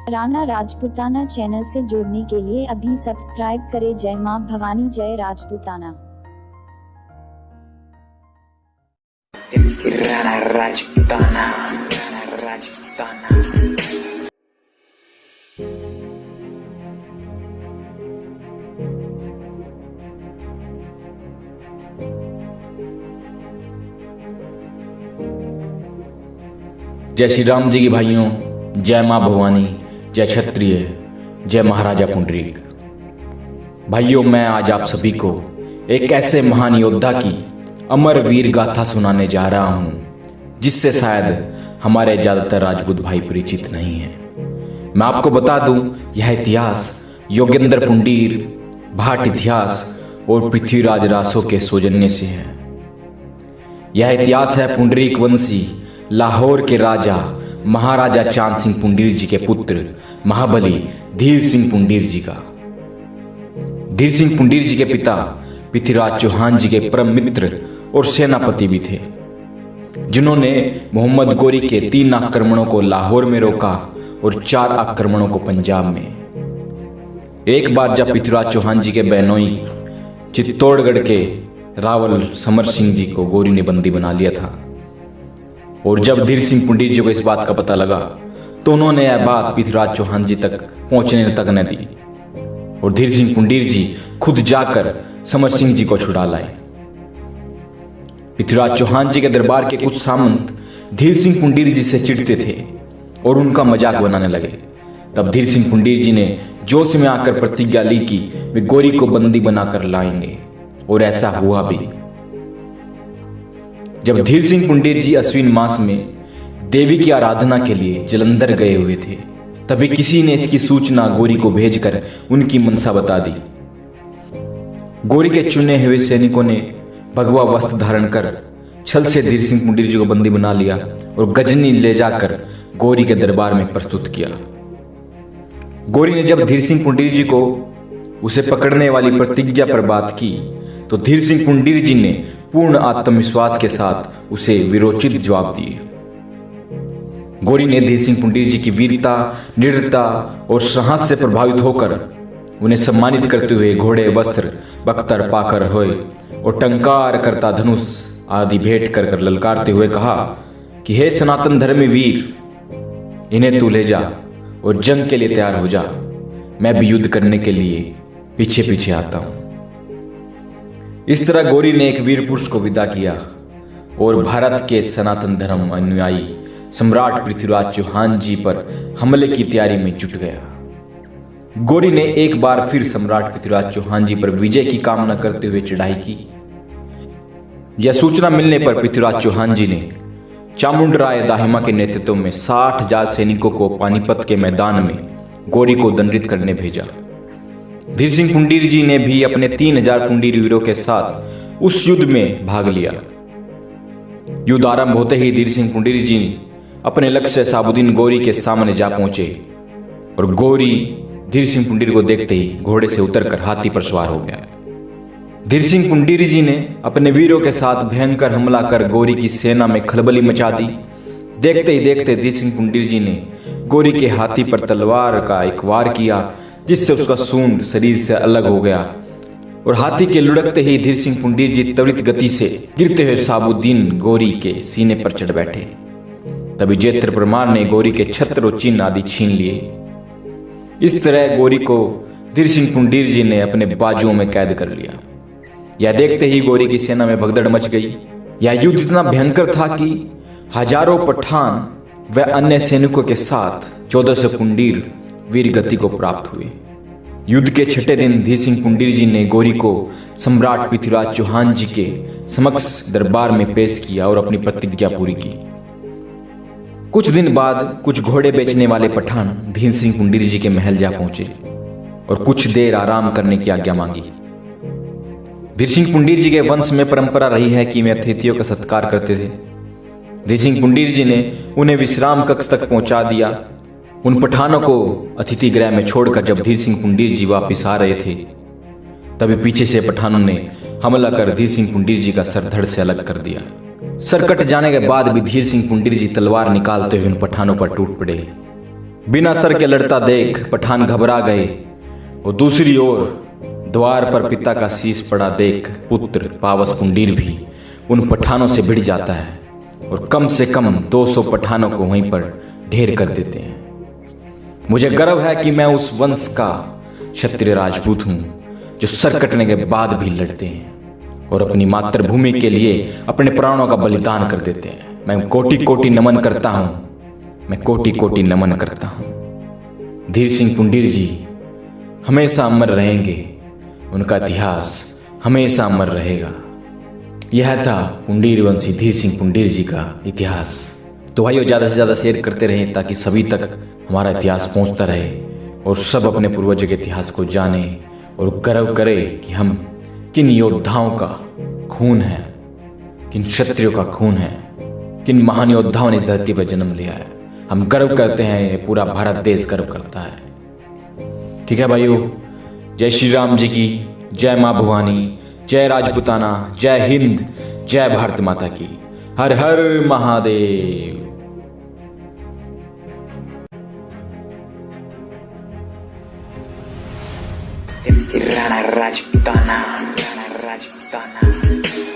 Rana Rajputana channel से जुड़ने के लिए अभी सब्सक्राइब करें। जय मां भवानी, जय राजपूताना। राणा राजपूताना, राणा राजपूताना। जय श्री राम जी की भाइयों, जय मां भवानी, जय क्षत्रिय, जय महाराजा पुंडरीक। भाइयों, मैं आज आप सभी को एक ऐसे महान योद्धा की अमर वीर गाथा सुनाने जा रहा हूं जिससे शायद हमारे ज्यादातर राजपूत भाई परिचित नहीं हैं। मैं आपको बता दूं, यह इतिहास योगेंद्र पुंडीर, भाट इतिहास और पृथ्वीराज रासो के सौजन्य से है। यह इतिहास है पुंडरीक वंशी लाहौर के राजा महाराजा चांद सिंह पुंडीर जी के पुत्र महाबली धीर सिंह पुंडीर जी का। धीर सिंह पुंडीर जी के पिता पृथ्वीराज चौहान जी के परम मित्र और सेनापति भी थे, जिन्होंने मोहम्मद गोरी के 3 आक्रमणों को लाहौर में रोका और 4 आक्रमणों को पंजाब में। एक बार जब पृथ्वीराज चौहान जी के बहनोई चित्तौड़गढ़ के रावल समर सिंह जी को गोरी ने बंदी बना लिया था, और जब धीर सिंह पुंडीर जी को इस बात का पता लगा तो उन्होंने यह बात पृथ्वीराज चौहान जी तक पहुंचने तक न दी, और धीर सिंह पुंडीर जी खुद जाकर समर सिंह जी को छुड़ा लाए। पृथ्वीराज चौहान जी के दरबार के कुछ सामंत धीर सिंह पुंडीर जी से चिढ़ते थे और उनका मजाक बनाने लगे। तब धीर सिंह पुंडीर जी ने जोश में आकर प्रतिज्ञा ली कि वे गोरी को बंदी बनाकर लाएंगे, और ऐसा हुआ भी। जब धीर सिंह पुंडीर जी अश्विन मास में देवी की आराधना के लिए जलंधर गए हुए थे, तभी किसी ने इसकी सूचना गोरी को भेजकर उनकी मनसा बता दी। गोरी के चुने हुए सैनिकों ने भगवा वस्त्र धारण कर छल से धीर सिंह पुंडीर जी को बंदी बना लिया और गजनी ले जाकर गोरी के दरबार में प्रस्तुत किया। गोरी ने जब धीर सिंह पुंडीर जी को उसे पकड़ने वाली प्रतिज्ञा पर बात की तो धीर सिंह पुंडीर जी ने पूर्ण आत्मविश्वास के साथ उसे विरोचित जवाब दिए। गोरी ने धीर सिंह पुंडीर जी की वीरता, निडरता और साहस से प्रभावित होकर उन्हें सम्मानित करते हुए घोड़े वस्त्र, बख्तर, पाखर होए और टंकार करता धनुष आदि भेंट कर ललकारते हुए कहा कि हे सनातन धर्मी वीर, इन्हें तू ले जा और जंग के लिए तैयार हो जा। मैं भी युद्ध करने के लिए पीछे पीछे आता हूं। इस तरह गोरी ने एक वीर पुरुष को विदा किया और भारत के सनातन धर्म अनुयायी सम्राट पृथ्वीराज चौहान जी पर हमले की तैयारी में जुट गया। गोरी ने एक बार फिर सम्राट पृथ्वीराज चौहान जी पर विजय की कामना करते हुए चढ़ाई की। यह सूचना मिलने पर पृथ्वीराज चौहान जी ने चामुंडराय दाहिमा के नेतृत्व में 60,000 सैनिकों को पानीपत के मैदान में गोरी को दंडित करने भेजा। धीर सिंह पुंडीर जी ने भी अपने 3,000 पुंडीर वीरों के साथ उस युद्ध में भाग लिया। युद्ध आरंभ होते ही धीर सिंह पुंडीर जी अपने लक्ष्य साबुद्दीन गोरी के सामने जा पहुंचे, और गोरी धीर सिंह पुंडीर को देखते ही घोड़े से उतरकर हाथी पर सवार हो गया। धीर सिंह पुंडीर जी ने अपने वीरों के साथ भयंकर हमला कर गोरी की सेना में खलबली मचा दी। देखते ही देखते धीर सिंह पुंडीर जी ने गोरी के हाथी पर तलवार का एक वार किया, जिससे उसका सूंड शरीर से अलग हो गया, और हाथी के लुढ़कते ही धीर सिंह पुंडीर जी त्वरित गति से गिरते हुए साबुद्दीन गोरी के सीने पर चढ़ बैठे। तभी जेत्र परमार ने गोरी के छत्र और चिन्ह आदि छीन लिए। इस तरह गोरी को धीर सिंह पुंडीर जी ने अपने बाजुओं में कैद कर लिया। यह देखते ही गोरी की सेना में भगदड़ मच गई। यह युद्ध इतना भयंकर था कि हजारों पठान व अन्य सैनिकों के साथ 1400 पुंडीर वीर गति को प्राप्त हुए। युद्ध के 6ठे दिन धीर सिंह पुंडीर जी ने गोरी को सम्राट पृथ्वीराज चौहान जी के समक्ष दरबार में पेश किया और अपनी प्रतिज्ञा पूरी की। कुछ दिन बाद कुछ घोड़े बेचने वाले पठान धीर सिंह पुंडीर जी के महल जा पहुंचे और कुछ देर आराम करने की आज्ञा मांगी। धीर सिंह पुंडीर जी के वंश में परंपरा रही है कि वे अतिथियों का सत्कार करते थे। धीर सिंह पुंडीर जी ने उन्हें विश्राम कक्ष तक पहुंचा दिया। उन पठानों को अतिथि गृह में छोड़कर जब धीर सिंह पुंडीर जी वापिस आ रहे थे, तभी पीछे से पठानों ने हमला कर धीर सिंह पुंडीर जी का सर धड़ से अलग कर दिया। सर कट जाने के बाद भी धीर सिंह पुंडीर जी तलवार निकालते हुए उन पठानों पर टूट पड़े। बिना सर के लड़ता देख पठान घबरा गए, और दूसरी ओर द्वार पर पिता का शीश पड़ा देख पुत्र पावस पुंडीर भी उन पठानों से भिड़ जाता है और कम से कम 200 पठानों को वहीं पर ढेर कर देते हैं। मुझे गर्व है कि मैं उस वंश का क्षत्रिय राजपूत हूं जो सर कटने के बाद भी लड़ते हैं और अपनी मातृभूमि के लिए अपने प्राणों का बलिदान कर देते हैं। मैं कोटि कोटि नमन करता हूं, मैं कोटि कोटि नमन करता हूं। धीर सिंह पुंडीर जी हमेशा अमर रहेंगे, उनका इतिहास हमेशा अमर रहेगा। यह था पुंडीर वंशी धीर सिंह पुंडीर जी का इतिहास। तो भाइयों, ज़्यादा से ज़्यादा शेयर करते रहें ताकि सभी तक हमारा इतिहास पहुंचता रहे और सब अपने पूर्वजों के इतिहास को जाने और गर्व करें कि हम किन योद्धाओं का खून है, किन क्षत्रियों का खून है, किन महान योद्धाओं ने इस धरती पर जन्म लिया है। हम गर्व करते हैं, ये पूरा भारत देश गर्व करता है। ठीक है भाइयों, जय श्री राम जी की, जय माँ भवानी, जय राजपूताना, जय हिंद, जय भारत माता की। हर हर महादेव। राणा राजपूताना, राणा राजपूताना।